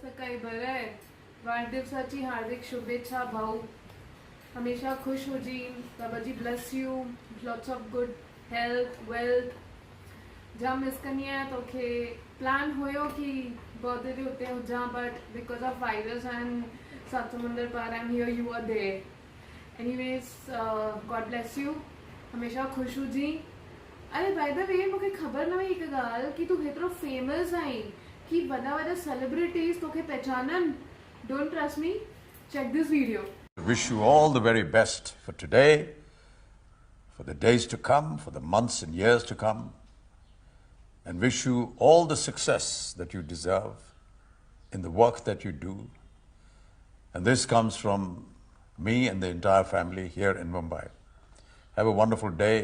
कसं काय बरं आहे. वाढदिवसाची हार्दिक शुभेच्छा भाऊ. हमेशा खुश हो जी. बाबाजी bless you. Lots of good health wealth. जहाँ मिस करनी है तो के प्लान होयो कि बर्थडे भी होते हैं जहाँ but because of virus and सात समुंदर पार I am here you are there. Anyways God bless you. हमेशा खुश हो जी. अरे बाय द वे मूंखे ख़बर न हुई हिकु ॻाल्हि कि तूं हेतिरो फेमस आहीं कि वॾा वॾा सेलिब्रिटीज़ तोखे पहचाननि. Don't trust me. Check this video. Wish you all the very best for today, for the days to come, for the months and years to come, and wish you all the success that you deserve in the work that you do. And this comes from me and the entire family here in Mumbai. Have a wonderful day.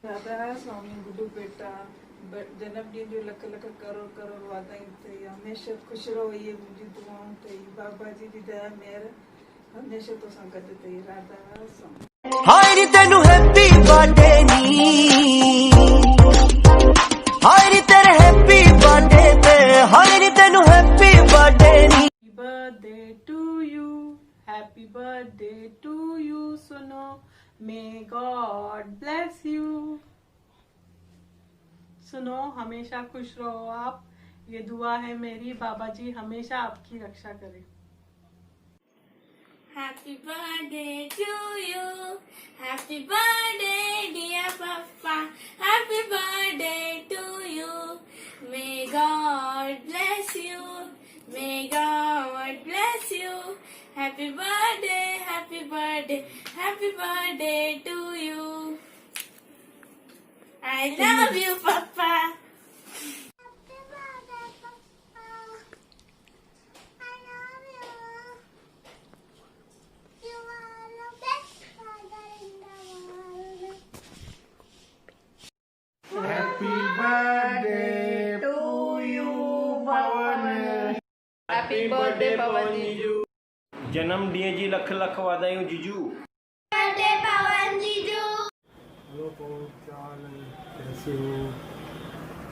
Radha Swami Guddu बेटा जन्मदिन जो लख लख करोड़ करोड़ वाधायूं अथई. हमेशा ख़ुशि रहो. इहे मुंहिंजी दुआऊं अथई. बाबा जी जी दया मेहर हमेशा तोसां गॾु अथई. राधा स्वामी. हाय नी तेनू हैप्पी बर्थडे नी. हाय नी तेरे हैप्पी बर्थडे पे. हाय नी तेनू हैप्पी बर्थडे नी. Birthday to you. Happy birthday to you. सुनो मे गॉड ब्लेस यू. सुनो हमेशा खुश रहो आप. ये दुआ है मेरी. बाबा जी हमेशा आपकी रक्षा करें. Happy birthday to you. Happy birthday dear Papa. Happy birthday to you. May God bless you. May God bless you. Happy birthday, happy birthday, happy birthday to you. I love you, Papa. Happy birthday, Papa. I love you. You are the best father in the world. Happy birthday to you, Pawan. Happy birthday पवन जीजू. जन्म ॾींहं जी लख लख वाधायूं जीजू. Birthday, Pawan Jiju. Hello Pawan, क्या हाल है? कैसे हो?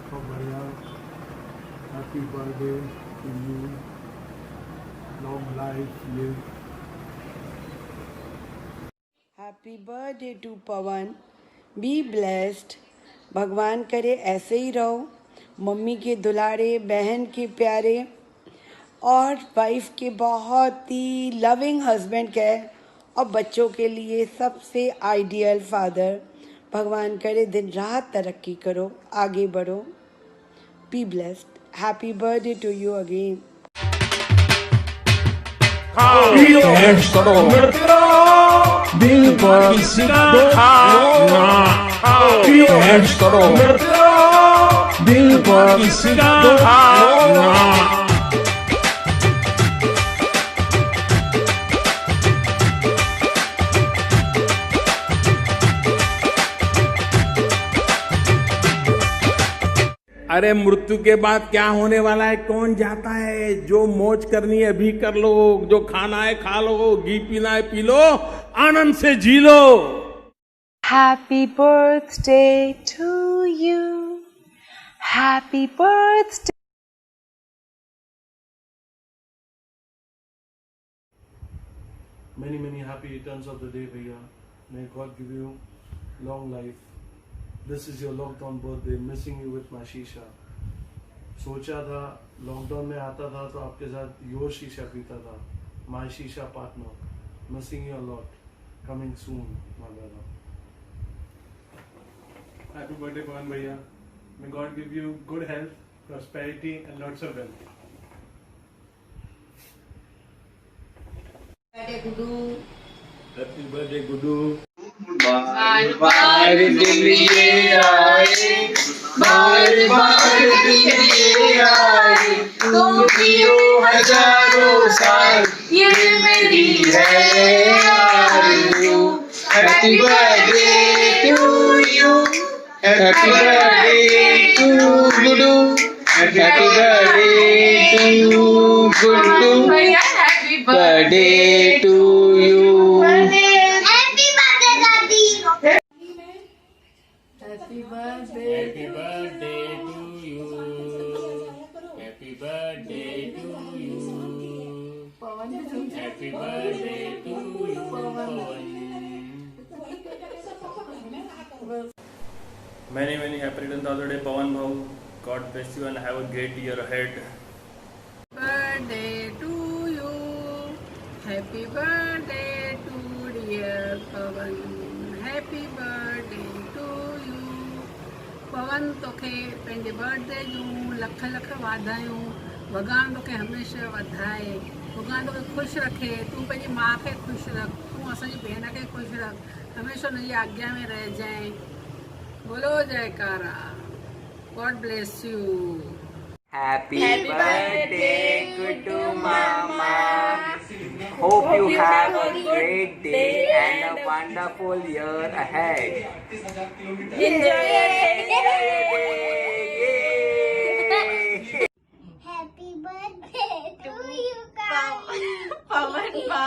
सब बढ़िया. Happy birthday to you. Long life live. Happy birthday to Pawan. Be blessed. भगवान करे ऐसे ही रहो. मम्मी के दुलारे, बहन के प्यारे और वाइफ के बहुत ही लविंग हस्बैंड कहे और बच्चों के लिए सबसे आइडियल फादर. भगवान करे दिन रात तरक्की करो, आगे बढ़ो. Be blessed. Happy birthday to you again. दिल पर किसी को करो. दिल पर किसी को अरे मृत्यु के बाद क्या होने वाला है कौन जाता है. जो मौज करनी है अभी कर लो. जो खाना है खा लो. घी पीना है पी लो. आनंद से जी लो. Happy birthday to you. Happy birthday. many happy returns of the day भैया. May God give you long life. This is your lockdown birthday. Missing you with my शीशा. सोचा था लॉकडाउन में आता था तो आपके साथ योर शीशा पीता था. My शीशा partner. Missing you a lot. Coming soon, my brother. Happy birthday, Pawan Bhaiya. May God give you good health, prosperity, and lots of wealth. Happy birthday, Gudu. बार बार दिल ये आए. बार बार दिल ये आए. तुम जियो हजारों साल. ये मेरी है आरज़ू. Happy birthday to you. Happy birthday to Gudu. Happy birthday to you, Gudu. Happy birthday to you. Happy birthday, Daddy. Happy birthday Happy birthday to you. Happy birthday to you. Happy birthday to you, Pawan. Many happy returns of the day, Pawan Bhau. God bless you and have a great year ahead. Birthday to you. Happy birthday to dear Pawan. Happy birthday to you. पवन तोखे पंहिंजे birthday जूं लख लख वाधायूं भॻवान तोखे हमेशह वधाए भॻवान तोखे ख़ुशि रखे तूं पंहिंजी माउ खे ख़ुशि रख तूं असांजी भेण खे ख़ुशि रख हमेशह हुनजी आज्ञा में रहिजांइ बोलो जयकारा God bless you Happy birthday, Guddu Mama. Hope you have a great day and a wonderful year ahead. Happy birthday to you, पवन बा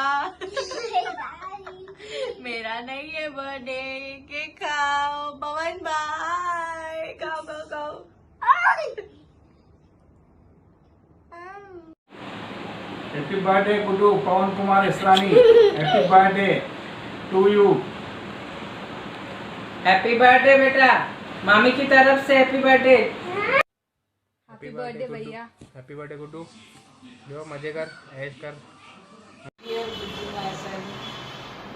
मेरा नहीं है बर्थडे के खाओ पवन बाय खाओ खाओ खाओ Happy birthday, Guddu Pawan Kumar Israni. Happy birthday to you. Happy birthday बेटा मामी की तरफ से हैप्पी बर्थडे हैप्पी बर्थडे भैया Happy birthday, Guddu. जो मजे कर, ऐश कर.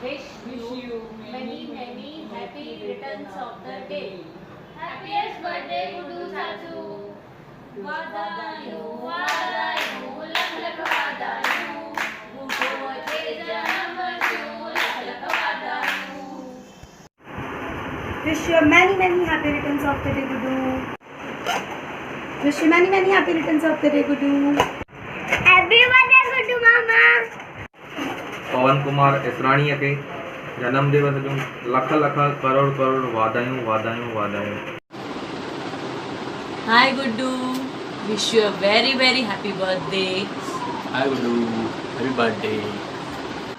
Wish you many happy returns of the day. Happiest birthday, Guddu Chachu. Wadayu, lakh lakh wadayu. Guddu vaje janam varju, lakh lakh wadayu. Wish you many happy returns of the day, Guddu. Wish you many happy returns of the day, Guddu. Happy birthday, Guddu Mama. पवन कुमार इसराणी के जन्म दिवस जूं लख लख करोड़ करोड़ वाधायूं वाधायूं वाधायूं Hi Guddu, wish you a very happy birthday. Hi, Guddu. Happy birthday.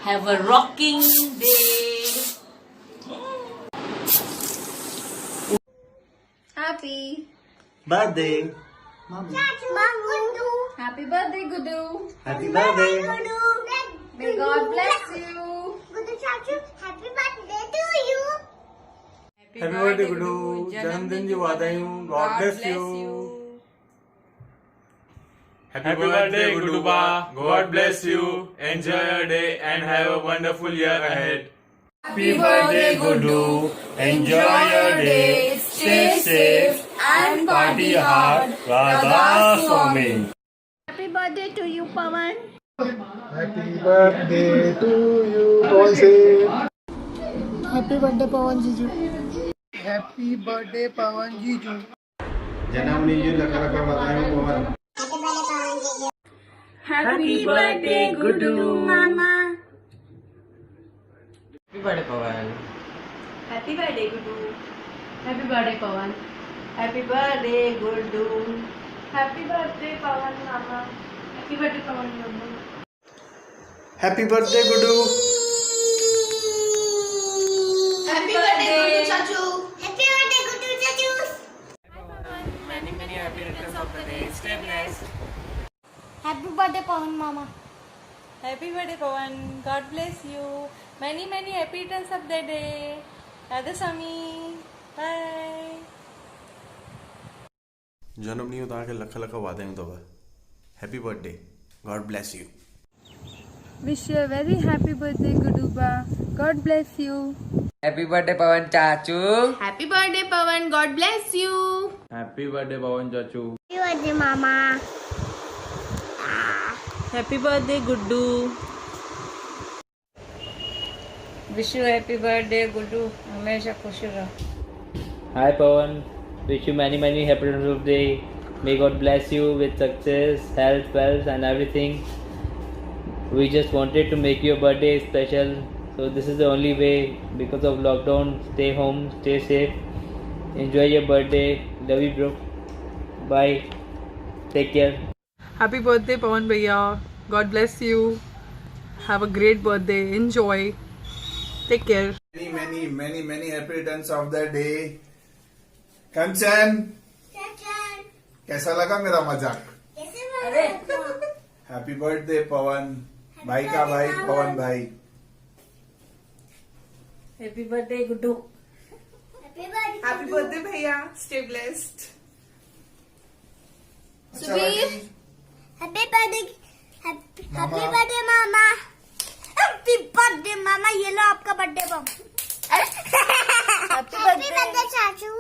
Have a rocking day. Happy birthday. Guddu. Happy birthday Guddu. Happy birthday. Guddu. May God bless you. Guddu Chachu, happy birthday to you. Happy birthday, Guddu. जन्मदिन की वाधायूं. God bless you. Happy birthday, Guddu Ba. God bless you. Enjoy your day and have a wonderful year ahead. Happy birthday, Guddu. Enjoy your day. Stay safe and party hard. Radha Swami. Happy birthday to you, Pawan. Happy birthday to you, Pawan Singh. Happy birthday, Pawan Jiju. Happy birthday, Pawan Jiju. जन्मदिन की लख लख वाधायूं पवन Happy birthday Guddu. Mama. Happy birthday, Pawan. Happy birthday Guddu. Happy birthday Pawan. Happy birthday, Guddu. Happy birthday Pawan Mama. Happy birthday Pawan Mama. Happy birthday, Guddu. Happy birthday, Guddu Chachu. Happy birthday, Guddu Chachu. Many happy returns of the day. Stay blessed. Happy birthday, Pawan Mama. Happy birthday Pawan. God bless you. Many happy returns of the day. Radha Swami. Bye. जन्म ॾींहुं तव्हांखे लख लख वाधायूं अथव happy birthday God bless you Wish you a very happy birthday Guddu Ba. God bless you. Happy birthday, Pawan Chachu. Happy birthday Pawan. God bless you. Happy birthday, Pawan Chachu. Happy birthday, Mama. Happy birthday Guddu. Wish you happy birthday Guddu हमेशा खुश रहो Hi, Pawan. Wish you many happy returns of the day. May God bless you with success, health, wealth, and everything. We just wanted to make your birthday special. So this is the only way because of lockdown. Stay home, stay safe. Enjoy your birthday. Love you, bro. Bye. Take care. Happy birthday, Pawan Bhaiya. God bless you. Have a great birthday. Enjoy. Take care. Many happy returns of the day. कंचन, कैसा लगा मेरा मजाक? Happy birthday पवन, भाई का भाई पवन भाई। Happy birthday Guddu. Happy birthday भैया, stay blessed. Subir, happy birthday मामा। हैप्पी बर्थडे मामा, ये लो आपका बर्थडे बम। हैप्पी बर्थडे चाचू।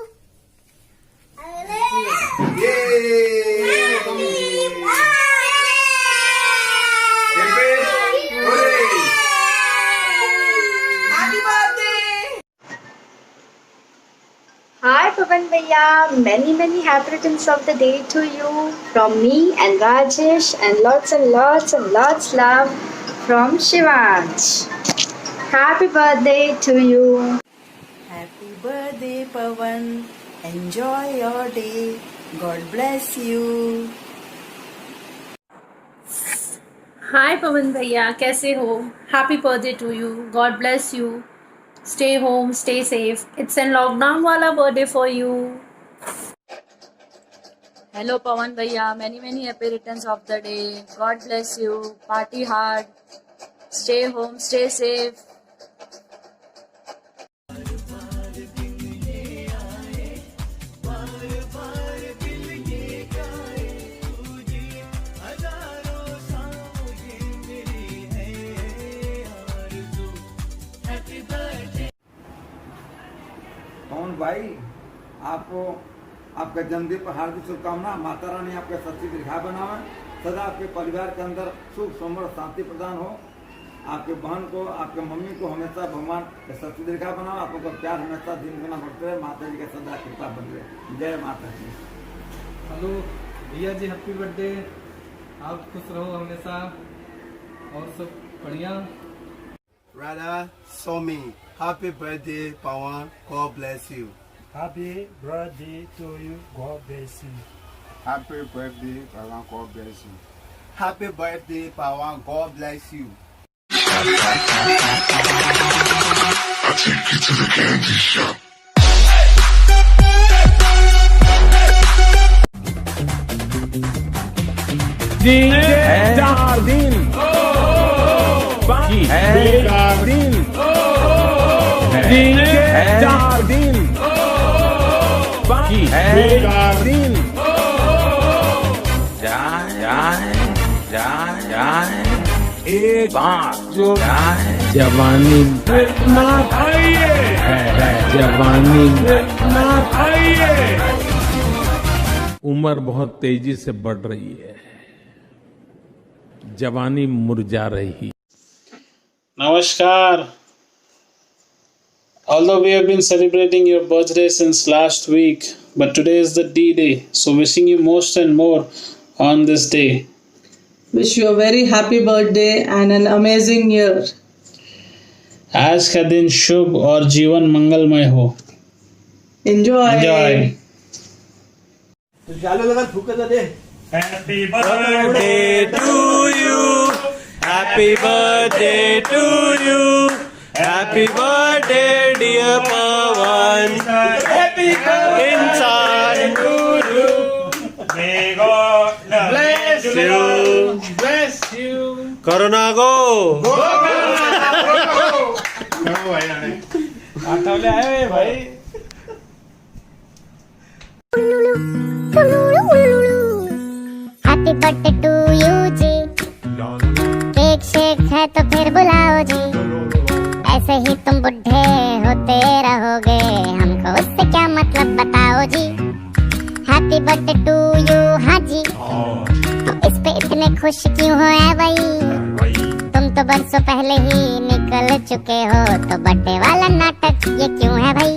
Hi Pavan Bhaiya, many happy returns of the day to you from me and Rajesh, and lots love from Shivansh. Happy birthday to you. Happy birthday Pavan, enjoy your day, God bless you. Hi Pavan भैया, कैसे हो? Happy birthday to you, God bless you, stay home, stay safe, it's an lockdown वाला birthday for you. Hello Pavan Bhaiya, many happy returns of the day, God bless you, party hard, stay home, stay safe. पवन भाई, आपको आपका जन्मदिन पर हार्दिक शुभकामना। माता रानी आपके सच्ची दीर्घायु बनावे, सदा आपके परिवार के अंदर सुख समृद्धि शांति प्रदान हो। आपके बहन को, आपके मम्मी को हमेशा भगवान सच्ची दीर्घायु बनावे। आपको प्यार हमेशा दिन गुना बढ़ते रहे। माता जी के सदा कृपा बन रहे। जय माता दी। हेलो भैया जी, हैप्पी बर्थडे। आप खुश रहो हमेशा और सब बढ़िया। Radha Somi, happy birthday Pawan, God bless you. Happy birthday to you, God bless you. Happy birthday Pawan, God bless you. Happy birthday Pawan, God bless you. I'll take you to the candy shop. Jardin. Jardin. Jardin. Jardin. एक बात जो जवानी ना खाइए, जवानी ना खाइए। उम्र बहुत तेजी से बढ़ रही है, जवानी मुरझा रही। Namaskar. Although we have been celebrating your birthday since last week, but today is the D-Day, so wishing you most and more on this day. Wish you a very happy birthday and an amazing year. आज का दिन शुभ और जीवन मंगलमय हो। Enjoy. तो चालू लगा फूके तो दे। Happy birthday to you. Happy birthday to you. Happy birthday dear Pawan. Happy birthday inside to you. May God bless you. Bless you. Corona go. Go भाई आठवले आए भाई। हैप्पी बर्थडे टू यू जी, cake shake है तो फिर बुलाओ जी। ऐसे ही तुम बुढ़े होते रहोगे, हमको उससे क्या मतलब बताओ जी। हैप्पी बर्थडे टू यू, हाँ जी। तो इस पे इतने खुश क्यों हो ऐ भाई, तुम तो बरसों पहले ही निकल चुके हो, तो बर्थडे वाला नाटक ये क्यों है भाई।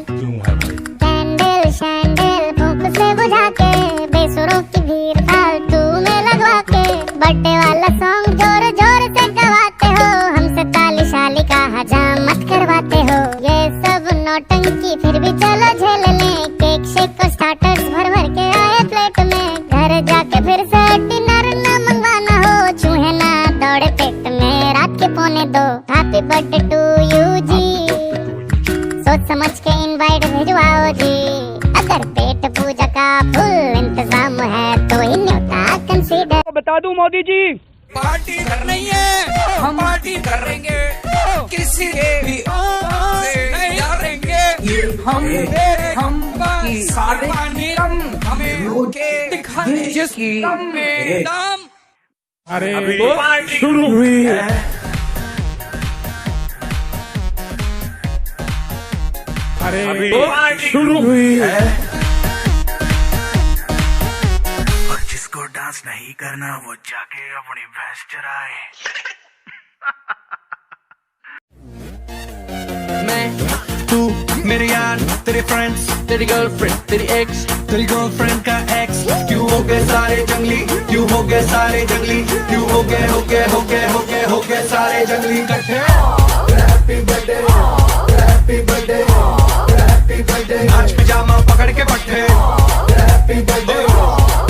कैंडल शैंडल फूंक से बुझा के, बेसुरों की भीड़ फालतू में लगवा के, बर्थडे वाला सॉन्ग जोर जोर से गवाते हो, हमसे ताली शाली का हजामत करवाते हो। ये सब नौटंकी फिर भी चलो झेल लें, केक शेक को स्टार्टर्स भर भर के आए प्लेट में। घर जाके फिर से डिनर ना मंगवाना हो, चूहे ना दौड़े पेट में रात के 1:45। हैप्पी बर्थडे टू यू जी, सोच समझ के इनवाइट भिजवाओ जी। अगर पेट फुल इंतजाम है तो ही न्योता कंसीडर। बता दूं मोदी जी, पार्टी करनी है हम पार्टी करेंगे, किसी के भी से नहीं डरेंगे। हम की सारे नियम हमें रोके दिखाए जिसकी में दम। अरे शुरू हुई है। अरे शुरू हुई है। और जिसको डांस नहीं करना वो जाके अपनी भैंस चराए। मैं तू मेरे यार, तेरे फ्रेंड्स, तेरी गर्लफ्रेंड, तेरी एक्स, तेरी गर्लफ्रेंड का एक्स, क्यों हो गए सारे जंगली, क्यों हो गए सारे जंगली, क्यों हो गए सारे जंगली इकट्ठे। Happy birthday, happy birthday, happy birthday, नाच पिजामा पकड़ के पट्टे। हैप्पी बर्थडे,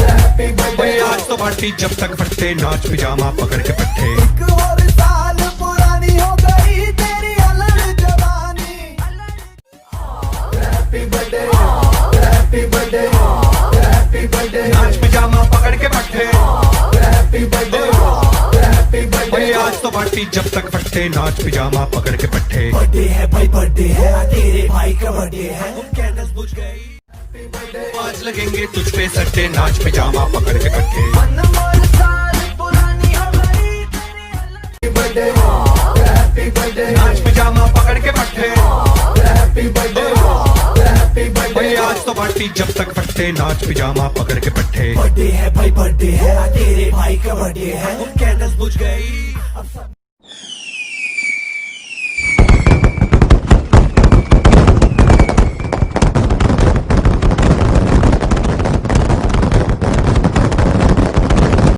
हैप्पी बर्थडे, आज तो पार्टी जब तक फटते, नाच पिजामा पकड़ के पट्टे। एक और साल पुरानी हो गई तेरी अलग जवानी। Happy birthday, happy birthday, happy birthday, नाच पिजामा पकड़ के पट्टे। हैप्पी बर्थडे, हैप्पी बर्थडे, आज तो पार्टी जब तक फटते, नाच पिजामा पकड़ के पट्टे। बर्थडे है भाई, बर्थडे है, तेरे भाई का बर्थडे है, कैंडल्स बुझ गई, आज लगेंगे तुझ पे सट्टे, नाच पिजामा पकड़ के पट्टे। हैप्पी बर्थडे, नाच पिजामा पकड़ के पट्टे। हैप्पी बर्थडे, हैप्पी बर्थडे, आज तो पार्टी जब तक फटते, नाच पिजामा पकड़ के पट्टे। बर्थडे है भाई, बर्थडे है, तेरे भाई का बर्थडे है, कैंडल्स बुझ गई।